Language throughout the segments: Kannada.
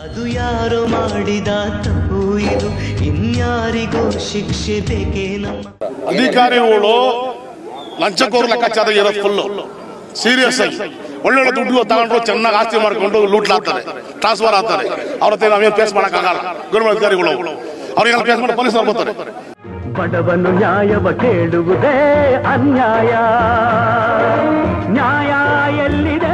ಅದು ಯಾರೋ ಮಾಡಿದ ತಪ್ಪು, ಇದು ಇನ್ಯಾರಿಗೋ ಶಿಕ್ಷೆ ಬೇಕೇ? ನಮ್ಮ ಅಧಿಕಾರಿಗಳು ಲಂಚಕೋರ್ ಲೆಕ್ಕಾಚಾರ ಇರೋ ಫುಲ್ಲು ಸೀರಿಯಸ್ ಆಗಿ ಒಳ್ಳೊಳ್ಳೆ ದುಡ್ಡು ತಗೊಂಡ್ರು ಚೆನ್ನಾಗಿ ಆಸ್ತಿ ಮಾಡ್ಕೊಂಡು ಲೂಟ್ಲಾಗ್ತಾರೆ, ಟ್ರಾನ್ಸ್ಫರ್ ಆಗ್ತಾರೆ. ಅವ್ರ ಹತ್ರ ನಾವೇನು ಫೇಸ್ ಮಾಡೋಕ್ಕಾಗಲ್ಲ. ಗೌರ್ಮೆಂಟ್ ಅಧಿಕಾರಿಗಳು ಅವ್ರಿಗೆ ಫೇಸ್ ಮಾಡಿ ಪೊಲೀಸರು ಬರ್ತಾರೆ. ಬಡವನು ನ್ಯಾಯವ ಕೇಳುವುದೇ ಅನ್ಯಾಯ, ನ್ಯಾಯ ಎಲ್ಲಿದೆ?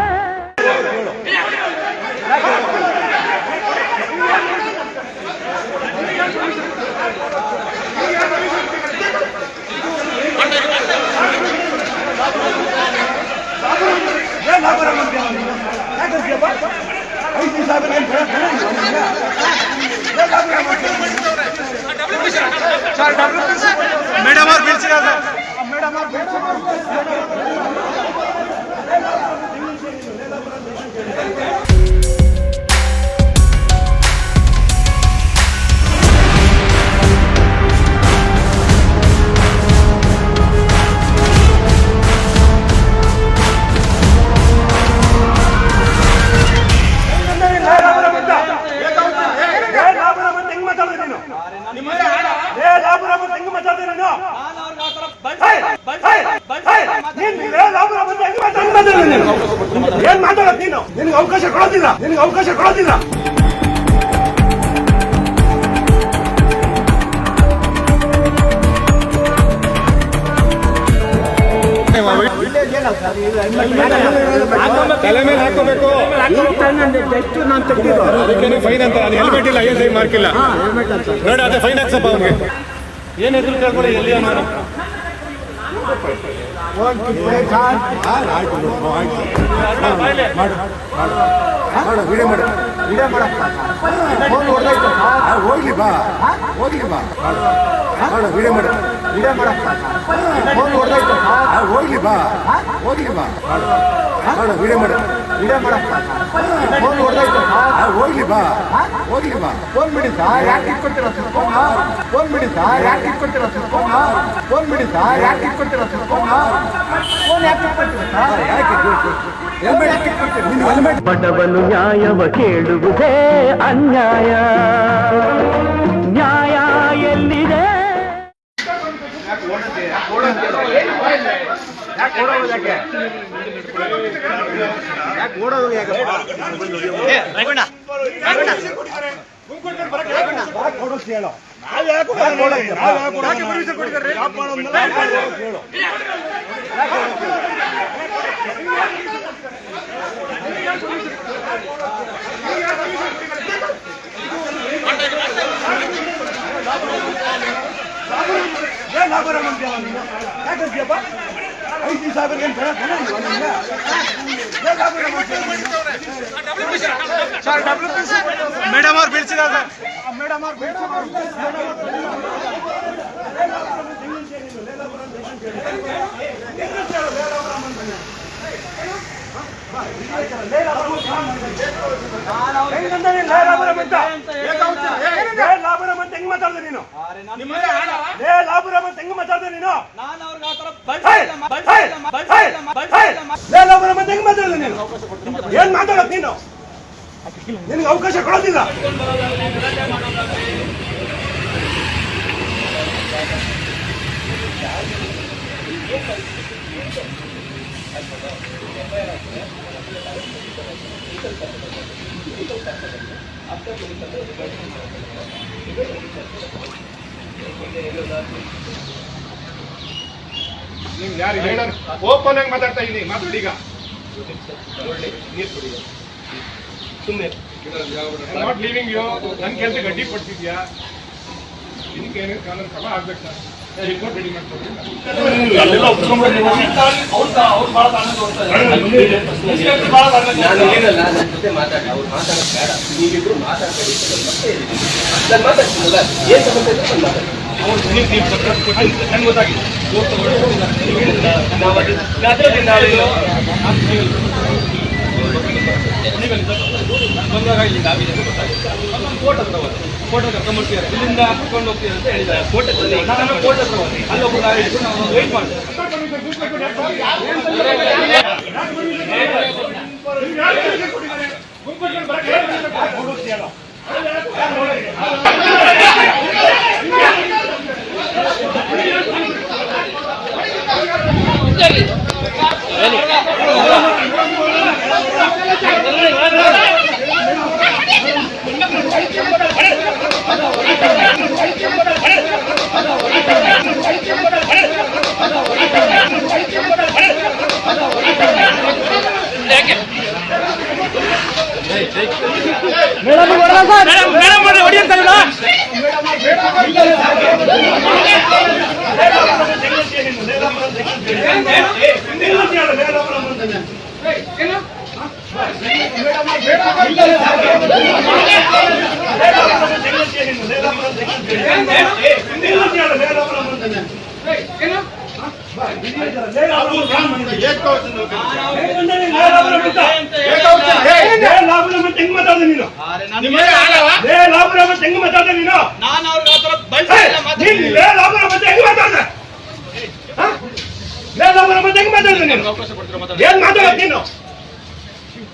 ಮೇಡಮ್ ಅವ್ರು ಬೀಳ್ಸಿದ್ದಾರೆ. ಏನ್ ಮಾತಾಡೋದು ನೀನು? ನಿನಗೆ ಅವಕಾಶ ಕೊಡೋದಿಲ್ಲ. ತಲೆ ಮೇಲೆ ಹಾಕೋಬೇಕು. ಅದಕ್ಕೆ ಫೈನ್ ಅಂತ, ಅದು ಹೆಲ್ಮೆಟ್ ಇಲ್ಲ, ಏನು ಮಾರ್ಕ್ ಇಲ್ಲ ನೋಡಿ, ಅದೇ ಫೈನ್ ಹಾಕ್ಸಪ್ಪ ಅವ್ನಿಗೆ. ಏನು ಎದುರು ಕೇಳ್ಕೊಳ್ಳಿ, ಎಲ್ಲಿ ಅನ್ನೋ ಹೋಗ್ಲಿ ಬಾ ಹೋಗ್ಲಿ ಬಾ ವಿಡಿಯೋ ಮಾಡ ಹೋಗ್ಲಿ ಬಾ ವಿಡಿಯೋ ಮಾಡ ಹೋಗ್ಲಿ ಬಾ ಫೋನ್ ಬಿಡಿ ಸರ್, ಯಾಕೆ ಇಟ್ಕೊಡ್ತೀರಾ ಸರ್? ಫೋನ್ ಬಿಡಿ ಸರ್, ಯಾಕೆ ಇಟ್ಕೊಡ್ತೀರಾ ಸರ್? ಫೋನ್ ಬಿಡಿ ಸರ್, ಯಾಕೆ ಇಟ್ಕೊಡ್ತೀರಾ ಸರ್? ಫೋನ್ ಯಾಕೆ ಇಟ್ಕೊಡ್ತೀರಾ ಸರ್? ಯಾಕೆ ಬಡವನು ನ್ಯಾಯವ ಕೇಳುವುದೇ ಅನ್ಯಾಯ, ನ್ಯಾಯ ಎಲ್ಲಿದೆ? ಮೇಡಮ್ ಅವ್ರು ಬೀಳ್ಸಿದ್ದಾರೆ. ಹೆಂಗ್ ಮಾತಾಡ್ದೆ ನೀನು? ಹೆಂಗ್ ಮಾತಾಡ್ದೆ ನೀನು? ಏನ್ ಮಾತಾಡೋದು ನೀನು? ನಿನಗೆ ಅವಕಾಶ ಕೊಡೋದಿಲ್ಲ. ನಿಮ್ಗೆ ಯಾರು ಹೇಳೋರು ಓಪನ್ ಆಗಿ ಮಾತಾಡ್ತಾ ಇದ್ದೀನಿ, ಮಾತಾಡಿ. ಈಗ ನಾಟ್ ಲೀವಿಂಗ್ ಯು. ನನ್ನ ಕೆಲಸ ಗಡ್ಡಿ ಪಡ್ತಿದ್ಯಾ? ಇದಕ್ಕೆ ಏನೇನು ಕಾನೂನು ಕ್ರಮ ಆಗ್ಬೇಕು ಸರ್. ರಿಪೋರ್ಟ್ ರೆಡಿ ಮಾಡ್ಕೊಡ್ತೀನಿ. ಬಂದಾಗ ಇಲ್ಲಿ ಕೋರ್ಟ್ ಹತ್ರ ಫೋಟೋ ಕರ್ಕೊಂಡ್ಬರ್ತೀರ, ಇಲ್ಲಿಂದ ಕರ್ಕೊಂಡು ಹೋಗ್ತೀರ ಅಂತ ಹೇಳಿದ್ದಾರೆ. ಕೋರ್ಟ್ ಹತ್ರ ನಾನು ಕೋರ್ಟ್ ಹತ್ರ ಹೋಗಿ ಅಲ್ಲಿ ಒಬ್ಬರು ನಾವು ವೇಟ್ ಮಾಡ್ತೀವಿ.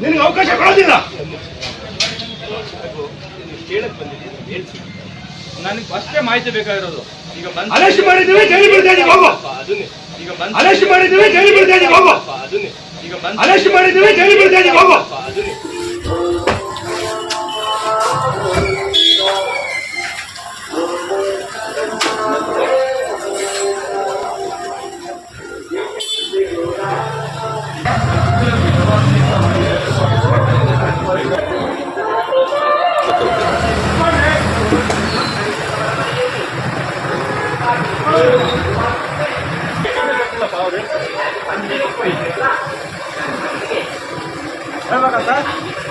ನಿನಗೆ ಅವಕಾಶ ಕೊಡೋದಿಲ್ಲ. ನನಗೆ ಅಷ್ಟೇ ಮಾಹಿತಿ ಬೇಕಾಗಿರೋದು. ಈಗ ಅರೆಸ್ಟ್ ಮಾಡಿದ್ದೀವಿ, ಜೈಲು ಬಿಡ್ತೇನೆ ಹೋಗು. ಈಗ ಅರೆಸ್ಟ್ ಮಾಡಿದ್ದೀವಿ, ಜೈಲು ಬಿಡ್ತೇನೆ ಹೋಗು. ಈಗ ಅರೆಸ್ಟ್ ಮಾಡಿದ್ದೀವಿ, ಜೈಲು ಬಿಡ್ತೇನೆ ಹೋಗು.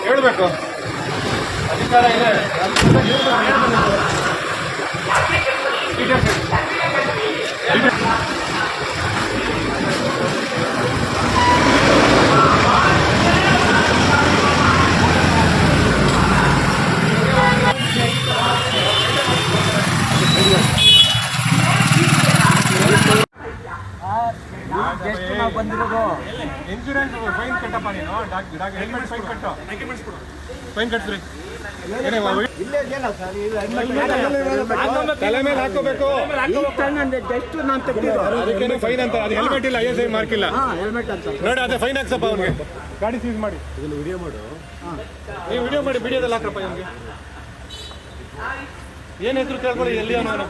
ಹೇಳ್ಬೇಕು ಅಧಿಕಾರ ಇದೆ. ಬಂದಿರೋದು ಇನ್ಶೂರೆನ್ಸ್ ಫೈನ್ ಕಟ್ಟಪ್ಪ ನೀನು. ಹೆಲ್ಮೆಟ್ ಫೈನ್ ಕಟ್ಟು. ಫೈನ್ ಕಟ್ಸ್ರಿ. ಇಲ್ಲೇ ಇದೆಯಲ್ಲ ಸರ್, ತಲೆ ಮೇಲೆ ಹಾಕೋಬೇಕು. ಜಸ್ಟ್ ನಾನು ತೆಗ್ದಿದ್ದು ಅದಕ್ಕೇನು ಫೈನ್ ಅಂತ. ಅದು ಹೆಲ್ಮೆಟ್ ಇಲ್ಲ, ISI ಮಾರ್ಕ್ ಇಲ್ಲ ಹೆಲ್ಮೆಟ್ ಅಂತ ನೋಡಿ. ಅದೇ ಫೈನ್ ಹಾಕ್ಸಪ್ಪ ಅವ್ನಿಗೆ. ಗಾಡಿ ಸೀಸ್ ಮಾಡಿ. ಇದನ್ನು ವಿಡಿಯೋ ಮಾಡು. ನೀವು ವಿಡಿಯೋ ಮಾಡಿ, ವಿಡಿಯೋದಲ್ಲಿ ಹಾಕ್ರಪ್ಪ ಅವ್ನಿಗೆ. ಏನು ಹೆಸರು ಕೇಳ್ಕೊಳ್ಳಿ, ಎಲ್ಲಿ ಅವನು.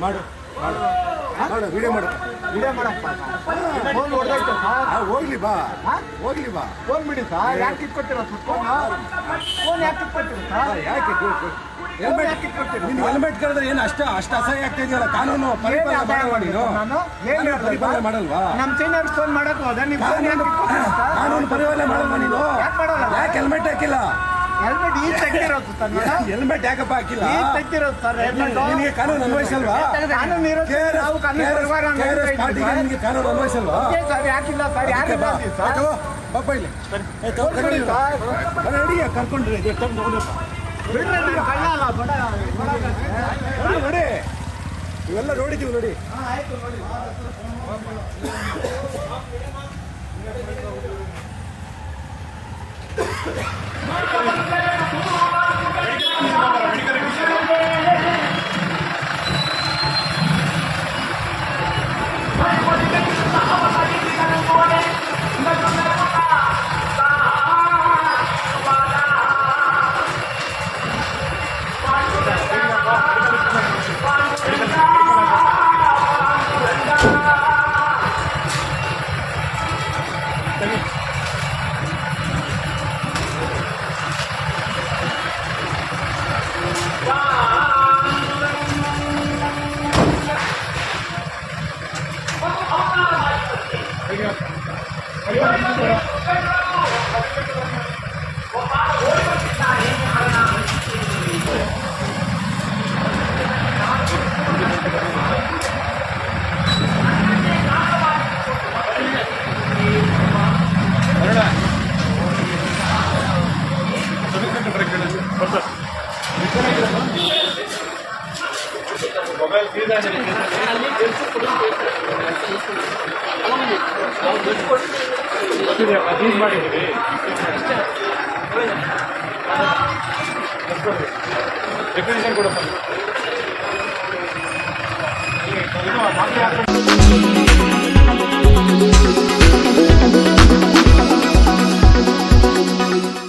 ಮಾಡು ಮಾಡು ವಿಡಿಯೋ ಮಾಡು, ವಿಡಿಯೋ ಮಾಡಪ್ಪ. ಫೋನ್ ಹೊಡೆದಾಯ್ತು ಸರ್, ಹೋಗ್ಲಿ ಬಾ, ಹೋಗ್ಲಿ ಬಾ. ಫೋನ್ ಬಿಡಿ ಸರ್, ಯಾಕೆ ಇಟ್ಕೊತೀರ ಸರ್ ಫೋನ್? ಫೋನ್ ಯಾಕೆ ಇಟ್ಕೊತೀರ ಸರ್? ಯಾಕೆ ಹೆಲ್ಮೆಟ್ ಯಾಕೆ ಇಟ್ಕೊತೀರ? ನೀನು ಹೆಲ್ಮೆಟ್ ಕಳೆದ್ರೆ ಏನು ಅಷ್ಟು ಅಸಹ್ಯ ಆಗ್ತಾ ಇದೆಯಲ್ಲ. ಕಾನೂನು ಪರಿಪಾಲನೆ ಮಾಡಲ್ವಾ ನೀನು? ನಾನು ಏನು ಪರಿಪಾಲನೆ ಮಾಡಲ್ವಾ? ನಮ್ಮ ಸೀನಿಯರ್ ಫೋನ್ ಮಾಡಕ್ ಹೋದ, ನೀವು ಫೋನ್ ಯಾಕೆ ಇಟ್ಕೊತೀರ ಸರ್? ಕಾನೂನು ಪರಿಪಾಲನೆ ಮಾಡಲ್ವಾ ನೀನು? ಯಾಕೆ ಮಾಡಲ್ಲ? ಯಾಕೆ ಹೆಲ್ಮೆಟ್ ಹಾಕಿಲ್ಲ? ಹೆಲ್ಮೆಟ್ ಈಗ ತೆಗ್ದಿರೋದು ಸರ್, ಹೆಲ್ಮೆಟ್ ಯಾಕಪ್ಪ ಹಾಕಿಲ್ಲ? ಈಗ ತೆಗ್ದಿರೋದು ಸರ್ ಹೆಲ್ಮೆಟ್. ನಿನಗೆ ಕಾನೂನು ಅನ್ವಯಿಸಲ್ವಾ? ಕಾನೂನು ಇರೋದು ನಾವು ಕಾನೂನು ಪರಿವಾರ ನಿನಗೆ ಕಾನೂನು ಅನ್ವಯಿಸಲ್ವಾ? ಸರ್ ಯಾಕಿಲ್ಲ ಸರ್, ಯಾಕೆ ಬಾ ಸರ್? ಪಾಪ ಇಲ್ಲಿ ಕರ್ಕೊಂಡ್ರಿ ಬಿಡ್ರಿ, ನಾನು ಕಳ್ಳ ಅಲ್ಲ, ಬಡ ನೋಡಿ. ಇವೆಲ್ಲ ನೋಡಿದ್ದೀವಿ ನೋಡಿ. ಆಯ್ತು ನೋಡಿ. ಮೊಬೈಲ್ ಸೀದಾ ಎಷ್ಟಿದೆಯಪ್ಪ ಫೀಸ್ ಮಾಡಿದ್ದೀವಿ ಡೆಫಿನೇಷನ್ ಕೊಡಪ್ಪ ಮಾತ್ರ